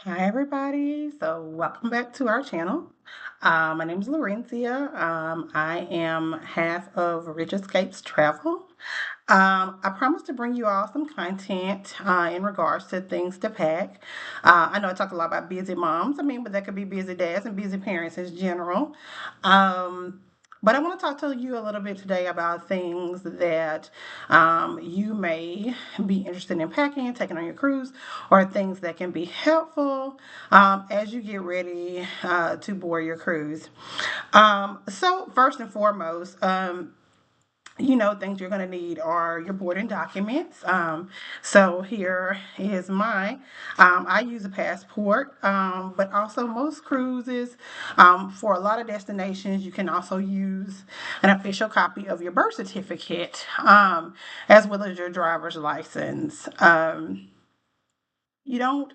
Hi, everybody. So, welcome back to our channel. My name is Lawrencia. I am half of Rich Escapes Travel. I promise to bring you all some content in regards to things to pack. I know I talk a lot about busy moms, but that could be busy dads and busy parents in general. Um, but I want to talk to you a little bit today about things that you may be interested in packing and taking on your cruise, or things that can be helpful as you get ready to board your cruise. So, first and foremost, things you're going to need are your boarding documents. So here is mine. I use a passport, but also most cruises, for a lot of destinations, you can also use an official copy of your birth certificate, as well as your driver's license. You don't,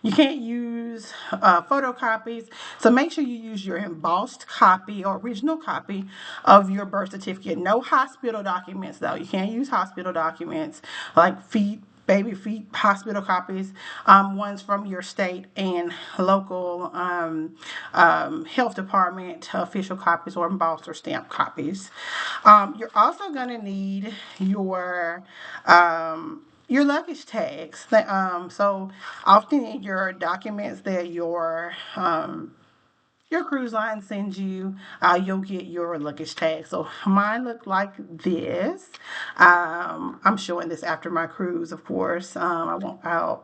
you can't use photocopies. So make sure you use your embossed copy or original copy of your birth certificate. No hospital documents, though. You can't use hospital documents like baby feet, hospital copies, ones from your state and local health department official copies or embossed or stamped copies. You're also going to need your luggage tags. So often in your documents that your cruise line sends you, you'll get your luggage tag. So mine look like this. I'm showing this after my cruise, of course. I won't.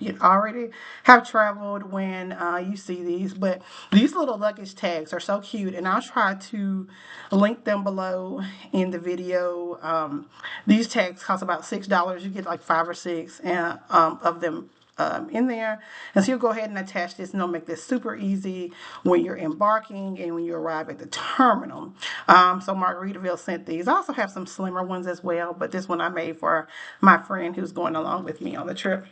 You already have traveled when you see these, but these little luggage tags are so cute, and I'll try to link them below in the video. These tags cost about $6. You get like five or six of them in there. And so you'll go ahead and attach this, and it'll make this super easy when you're embarking and when you arrive at the terminal. So Margaritaville sent these. I also have some slimmer ones as well, but this one I made for my friend who's going along with me on the trip.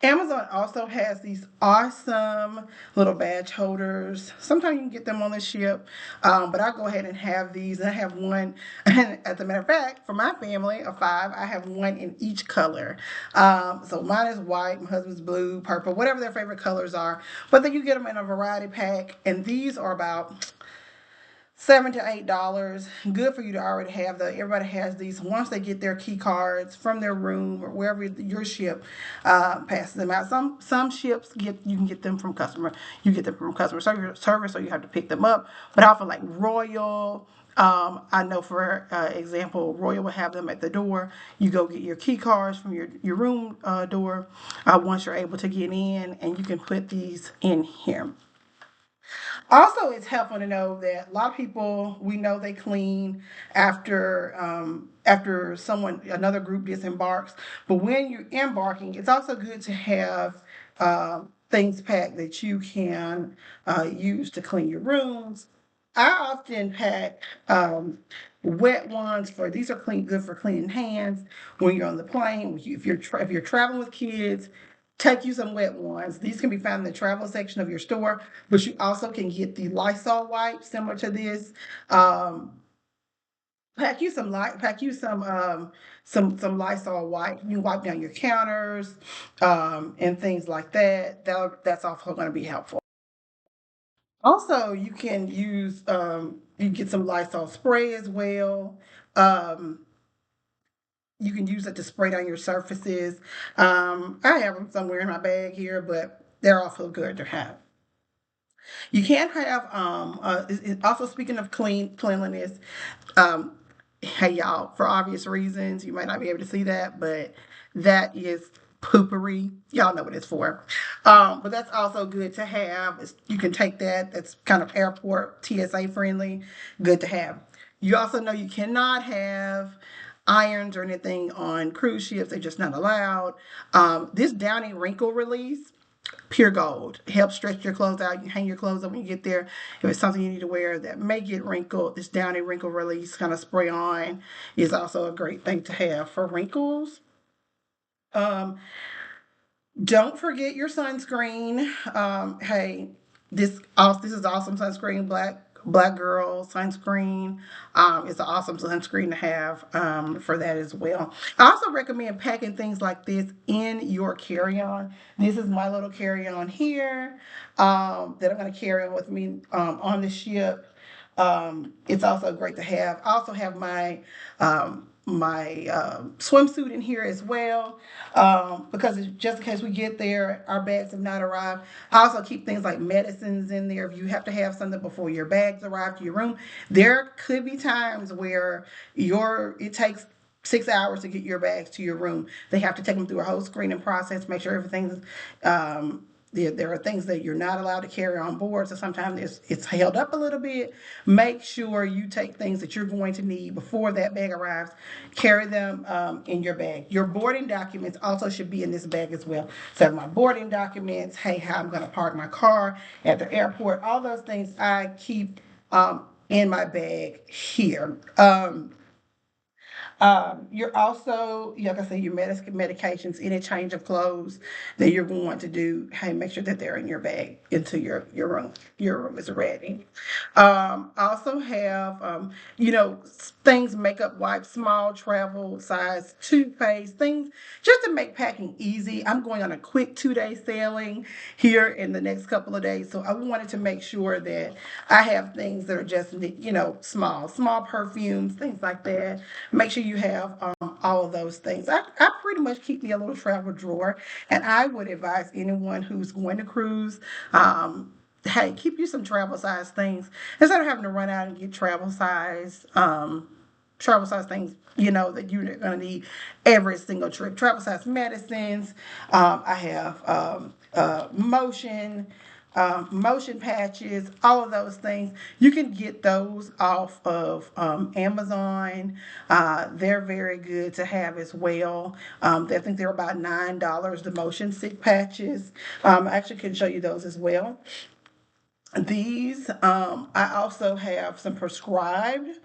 Amazon also has these awesome little badge holders. Sometimes you can get them on the ship, but I go ahead and have these. I have one, and as a matter of fact, for my family of five, I have one in each color. So mine is white, my husband's blue, purple, whatever their favorite colors are. But then you get them in a variety pack, and these are about $7 to $8. Good for you to already have the. Everybody has these once they get their key cards from their room or wherever your ship passes them out. Some ships you can get them from customer. You get them from customer service, so you have to pick them up. But I feel like Royal. I know, for example, Royal will have them at the door. You go get your key cards from your room door once you're able to get in, and you can put these in here. Also, it's helpful to know that a lot of people, we know they clean after another group disembarks. But when you're embarking, it's also good to have things packed that you can use to clean your rooms. I often pack wet ones for these are good for cleaning hands when you're on the plane. If you're traveling with kids, take you some wet ones. These can be found in the travel section of your store, but you also can get the Lysol wipes similar to this. Um, pack you some Lysol wipe. You wipe down your counters and things like that. That's also going to be helpful. Also, you can use you can get some Lysol spray as well. Um, you can use it to spray down your surfaces. I have them somewhere in my bag here, but they're also good to have. You can have also, speaking of cleanliness, um, hey y'all, for obvious reasons, you might not be able to see that, but that is poopery. Y'all know what it's for. But that's also good to have. You can take that. That's kind of airport TSA friendly. Good to have. You also know you cannot have irons or anything on cruise ships. They're just not allowed. This Downy wrinkle release, pure gold. It helps stretch your clothes out. You hang your clothes up when you get there. If it's something you need to wear that may get wrinkled, this Downy wrinkle release kind of spray on is also a great thing to have for wrinkles. Um, don't forget your sunscreen. Hey, this is awesome sunscreen, black Black Girl sunscreen. It's an awesome sunscreen to have for that as well. I also recommend packing things like this in your carry-on. This is my little carry-on here that I'm going to carry on with me on the ship. It's also great to have. I also have my swimsuit in here as well because it's just in case we get there, our bags have not arrived. I also keep things like medicines in there. If you have to have something before your bags arrive to your room, there could be times where it takes 6 hours to get your bags to your room. They have to take them through a whole screening process, make sure everything's there are things that you're not allowed to carry on board, so sometimes it's held up a little bit. Make sure you take things that you're going to need before that bag arrives. Carry them in your bag. Your boarding documents also should be in this bag as well. So my boarding documents, hey, how I'm going to park my car at the airport, all those things I keep in my bag here. You're also, like I said, your medications, any change of clothes that you're going to do, hey, make sure that they're in your bag into your room. Your room is ready. I also have, things, makeup wipes, small travel size toothpaste, things just to make packing easy. I'm going on a quick 2-day sailing here in the next couple of days. So I wanted to make sure that I have things that are just, small perfumes, things like that. Make sure you have all of those things. I pretty much keep me a little travel drawer, and I would advise anyone who's going to cruise. Hey, keep you some travel size things instead of having to run out and get travel size things, that you're going to need every single trip. Travel size medicines. I have motion patches, all of those things. You can get those off of Amazon. They're very good to have as well. I think they're about $9. The motion sick patches. I actually can show you those as well. These, I also have some prescribed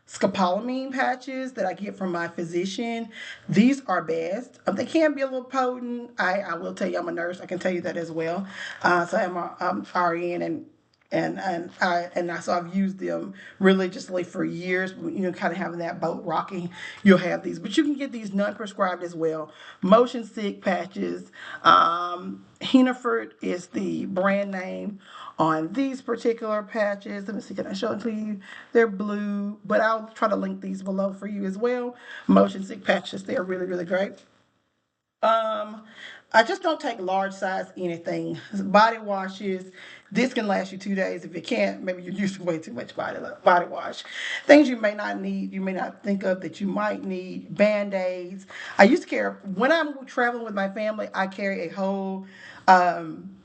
scopolamine patches that I get from my physician. These are best. They can be a little potent. I will tell you, I'm a nurse. I can tell you that as well. So I'm a RN so I've used them religiously for years. Kind of having that boat rocking, you'll have these, but you can get these non-prescribed as well. Motion sick patches. Henaford is the brand name on these particular patches. Let me see, can I show it to you? They're blue, but I'll try to link these below for you as well. Motion sick patches, they're really, really great. Um, I just don't take large size anything. Body washes. This can last you 2 days. If it can't, maybe you're using way too much body wash. Things you may not need, you may not think of that you might need. Band-aids. I used to carry when I'm traveling with my family. I carry a whole um,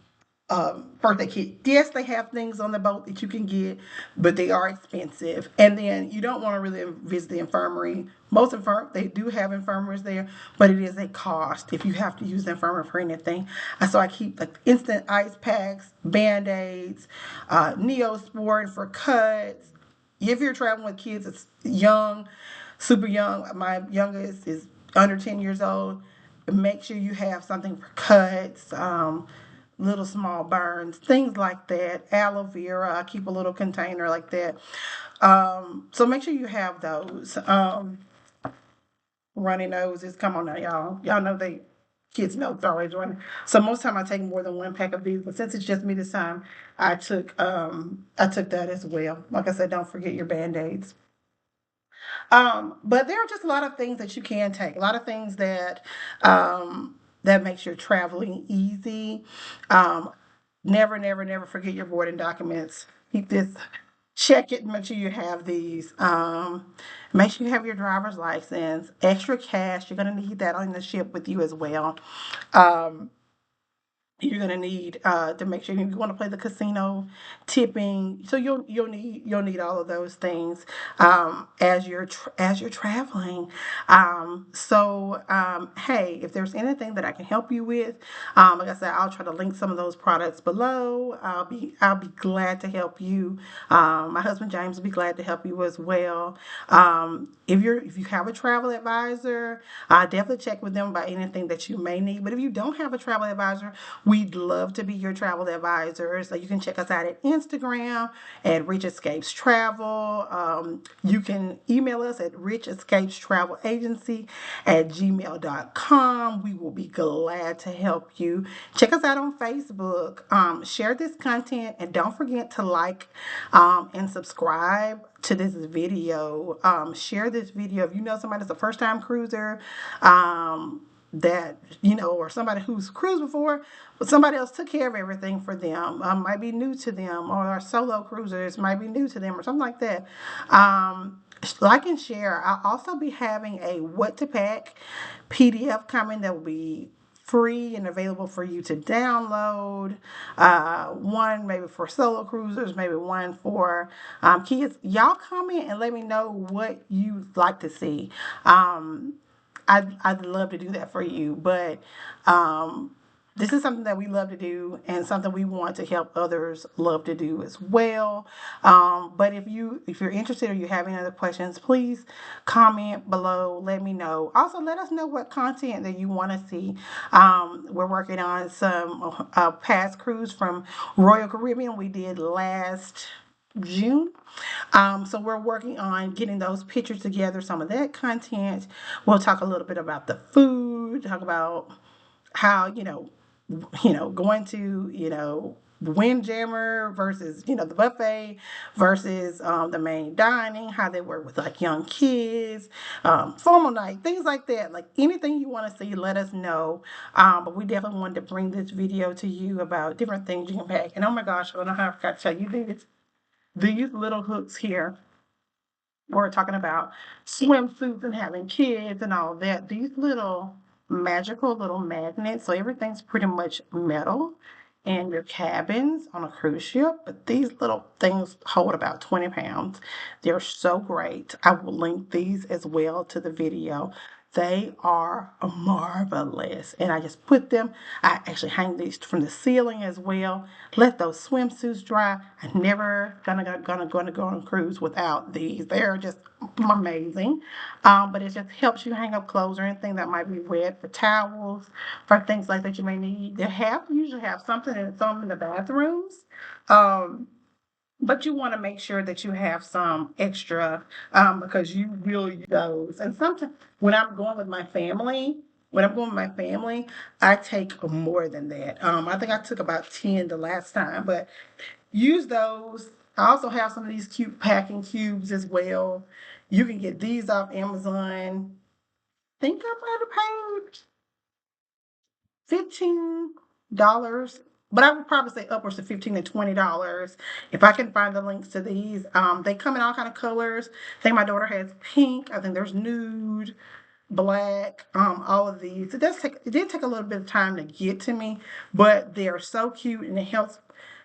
birthday kit. Yes, they have things on the boat that you can get, but they are expensive. And then you don't want to really visit the infirmary. They do have infirmaries there, but it is a cost if you have to use the infirmary for anything. So I keep like instant ice packs, band-aids, Neosporin for cuts. If you're traveling with kids, it's young, super young. My youngest is under 10 years old. Make sure you have something for cuts, little small burns, things like that. Aloe vera, I keep a little container like that. So make sure you have those. Runny noses, come on now, y'all. Y'all know kids know it's always running. So most time I take more than one pack of these, but since it's just me this time, I took that as well. Like I said, don't forget your band-aids. But there are just a lot of things that you can take, a lot of things that makes your traveling easy. Um, Never, never, never forget your boarding documents. Keep this, check it, make sure you have these. Make sure you have your driver's license, extra cash. You're going to need that on the ship with you as well. Um, you're gonna need to make sure you want to play the casino, tipping. So you'll need all of those things as you're traveling. Hey, if there's anything that I can help you with, like I said, I'll try to link some of those products below. I'll be glad to help you. My husband James will be glad to help you as well. If you have a travel advisor, definitely check with them about anything that you may need. But if you don't have a travel advisor, We'd love to be your travel advisor. So you can check us out at Instagram at Rich Escapes Travel. You can email us at richescapestravelagency@gmail.com. We will be glad to help you. Check us out on Facebook. Share this content and don't forget to like and subscribe to this video. Share this video if you know somebody that's a first time cruiser. That or somebody who's cruised before, but somebody else took care of everything for them. Might be new to them, or our solo cruisers might be new to them, or something like that. Like and share. I'll also be having a what to pack PDF coming that will be free and available for you to download. One maybe for solo cruisers, maybe one for kids. Y'all comment and let me know what you'd like to see. I'd love to do that for you, but this is something that we love to do and something we want to help others love to do as well. But if you're interested or you have any other questions, please comment below. Let me know. Also, let us know what content that you want to see. We're working on some past cruise from Royal Caribbean we did last June. So we're working on getting those pictures together, some of that content. We'll talk a little bit about the food, talk about how, going to, Windjammer versus, the buffet versus the main dining, how they work with like young kids, formal night, things like that. Like anything you want to see, let us know. But we definitely wanted to bring this video to you about different things you can pack. And oh my gosh, I don't know how I forgot to tell you this. These little hooks here, we're talking about swimsuits and having kids and all that. These little magical little magnets, so everything's pretty much metal in your cabins on a cruise ship, but these little things hold about 20 pounds. They're so great. I will link these as well to the video. They are marvelous. And I just put them, I actually hang these from the ceiling as well. Let those swimsuits dry. I'm never gonna go on a cruise without these. They're just amazing. But it just helps you hang up clothes or anything that might be wet, for towels, for things like that you may need. They usually have something in some in the bathrooms. Um, but you want to make sure that you have some extra because you will use those. And sometimes when I'm going with my family, I take more than that. I think I took about 10 the last time, but use those. I also have some of these cute packing cubes as well. You can get these off Amazon. I think I might have paid $15, but I would probably say upwards of $15 to $20 if I can find the links to these. They come in all kind of colors. I think my daughter has pink. I think there's nude, black, all of these. It did take a little bit of time to get to me, but they are so cute and it helps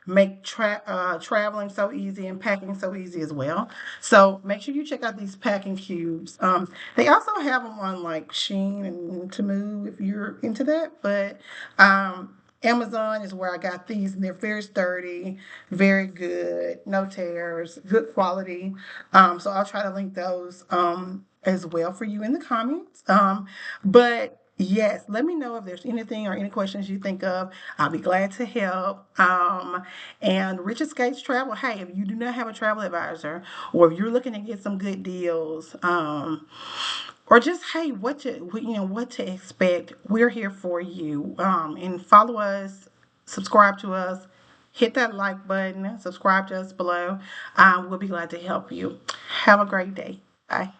make traveling so easy and packing so easy as well. So make sure you check out these packing cubes. They also have them on like Shein and Temu if you're into that, but Amazon is where I got these, and they're very sturdy, very good, no tears, good quality. So I'll try to link those as well for you in the comments. But yes, let me know if there's anything or any questions you think of. I'll be glad to help. And Rich Escapes Travel, hey, if you do not have a travel advisor, or if you're looking to get some good deals, or just hey, what to expect, we're here for you. And follow us, subscribe to us, hit that like button, subscribe to us below. We'll be glad to help you. Have a great day. Bye.